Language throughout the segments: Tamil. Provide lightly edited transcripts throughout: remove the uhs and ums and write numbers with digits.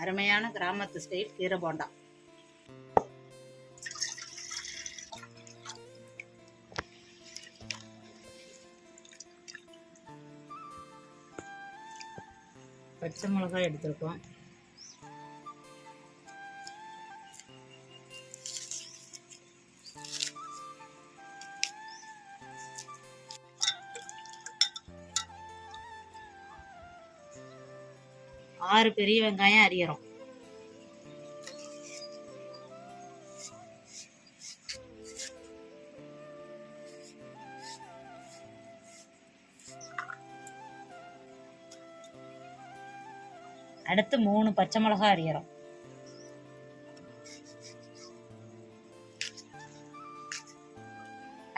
அருமையான கிராமத்து ஸ்டைல் கீரை போண்டா. பச்சை மிளகாய் எடுத்துருக்கோம். ஆறு பெரிய வெங்காயம் அரியிறோம். அடுத்து 3 பச்சை மிளகாய் அரியிறோம்.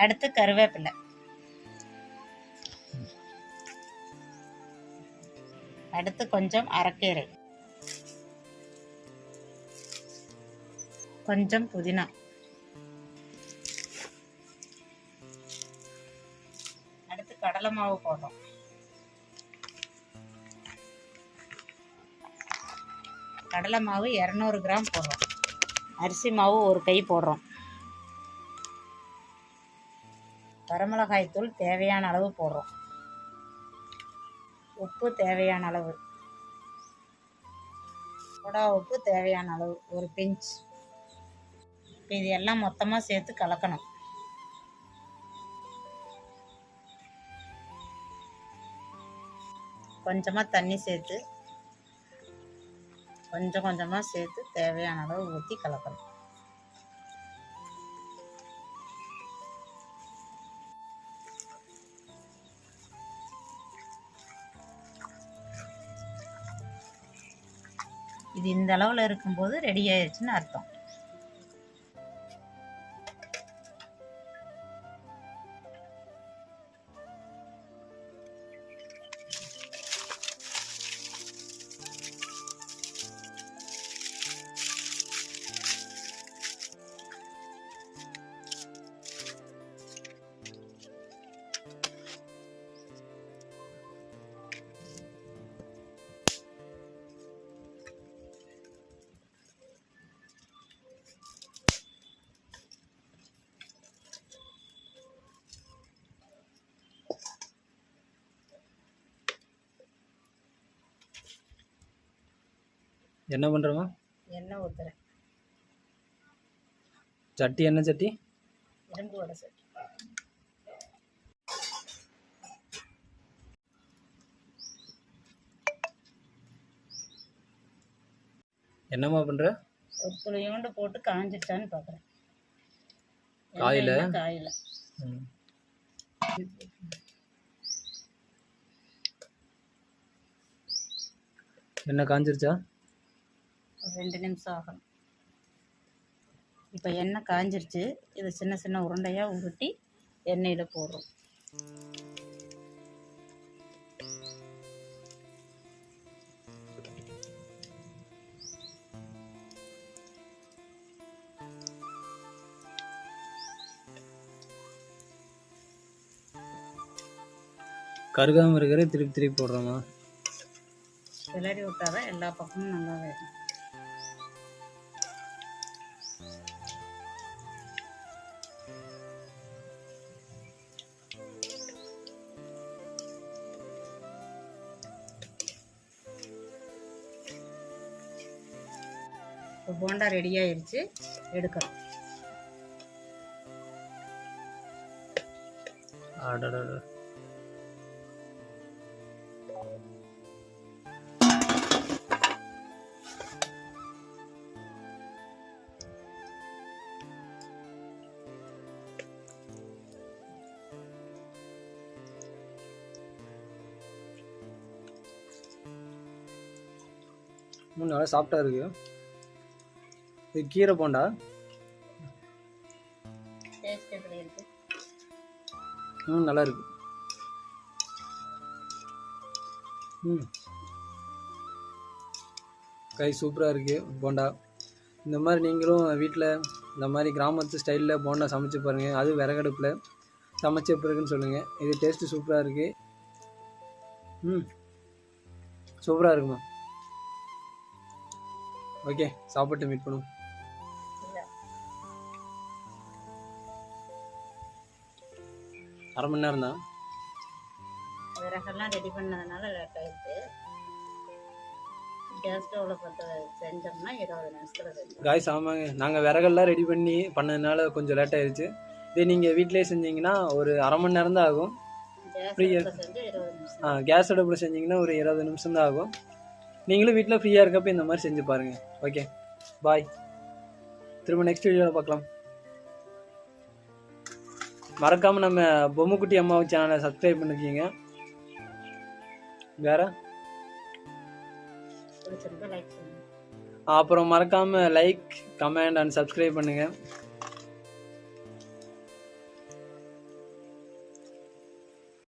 அடுத்து கருவேப்பிலை. அடுத்து கொஞ்சம் அரைக்கீரை, கொஞ்சம் புதினா, அடுத்து கடலை மாவு போடுறோம். கடலை மாவு 200 கிராம் போடுறோம். அரிசி மாவு 1 கை போடுறோம். வரமிளகாய் தூள் தேவையான அளவு போடுறோம். உப்பு தேவையான அளவு, சோடா உப்பு தேவையான அளவு 1 பிஞ்ச். இப்போ இது எல்லாம் மொத்தமாக சேர்த்து கலக்கணும். கொஞ்சமாக தண்ணி சேர்த்து கொஞ்சம் கொஞ்சமாக சேர்த்து தேவையான அளவு ஊற்றி கலக்கணும். இது இந்த அளவில் இருக்கும்போது ரெடி ஆயிடுச்சுன்னு அர்த்தம். என்ன பண்ணுறோமா? எண்ணெய் ஊற்றுறேன். சட்டி என்ன சட்டி? இரும்பு வடை சட்டி. என்னம்மா பண்ணுற? ஒரு துளியோண்டு போட்டு காஞ்சிட்டான்னு பார்க்குறேன். காயில் காயில் என்ன காஞ்சிருச்சா? 2 நிமிஷம் ஆகணும். இப்போ எண்ணெய் காஞ்சிருச்சு. இது சின்ன சின்ன உருண்டையாக உருட்டி எண்ணெயில் போடுறோம். கருகாமல் இருக்கிற திருப்பி திருப்பி போடுறோமா? கிளறி விட்டாதான் எல்லா பக்கமும் நல்லா வேகும். இப்போ போண்டா ரெடி ஆயிடுச்சு, எடுக்கிறோம். நல்லா சாஃப்டா இருக்கு. இது கீரை போண்டா. டேஸ்ட் எப்படி இருக்கு? நல்லா இருக்கு. கை சூப்பராக இருக்குது போண்டா. இந்த மாதிரி நீங்களும் வீட்டில் இந்த மாதிரி கிராமத்து ஸ்டைலில் போண்டா சமைச்சு பாருங்கள். அது விறகடுப்பில் சமைச்ச பிறகுன்னு சொல்லுங்கள். இது டேஸ்ட்டு சூப்பராக இருக்குது. சூப்பராக இருக்குமா? ஓகே, சாப்பிட்டு மீட் பண்ணுவோம். இல்லை, அரை மணி நேரம் தான். விறகெல்லாம் ரெடி பண்ணதுனால லேட் ஆயிடுச்சு. கேஸ் ஸ்டவ்வில் பற்ற செஞ்சோம்னா 20 நிமிஷத்தில் செஞ்சோம். காய்ஸ் ஆமாங்க, நாங்கள் விறகெல்லாம் ரெடி பண்ணதுனால கொஞ்சம் லேட் ஆயிடுச்சு. இதே நீங்கள் வீட்டிலே செஞ்சீங்கன்னா ஒரு அரை மணி நேரம் தான் ஆகும். கேஸ் அடுப்பில் செஞ்சு 20 நிமிஷம். கேஸ் அடுப்பில் செஞ்சிங்கன்னா ஒரு 20 நிமிஷம் தான் ஆகும். நீங்களும் வீட்டில் ஃப்ரீயாக இருக்கப்போ இந்த மாதிரி செஞ்சு பாருங்கள். ஓகே, பாய். திரும்ப நெக்ஸ்ட் வீடியோவில் பார்க்கலாம். மறக்காமல் நம்ம பொம்முக்குட்டி அம்மாவு சேனலை சப்ஸ்கிரைப் பண்ணிக்கிங்க. வேறு பிடிச்சிருந்தா லைக் பண்ணுங்கள். அப்புறம் மறக்காமல் லைக், கமெண்ட் அண்ட் சப்ஸ்கிரைப் பண்ணுங்கள்.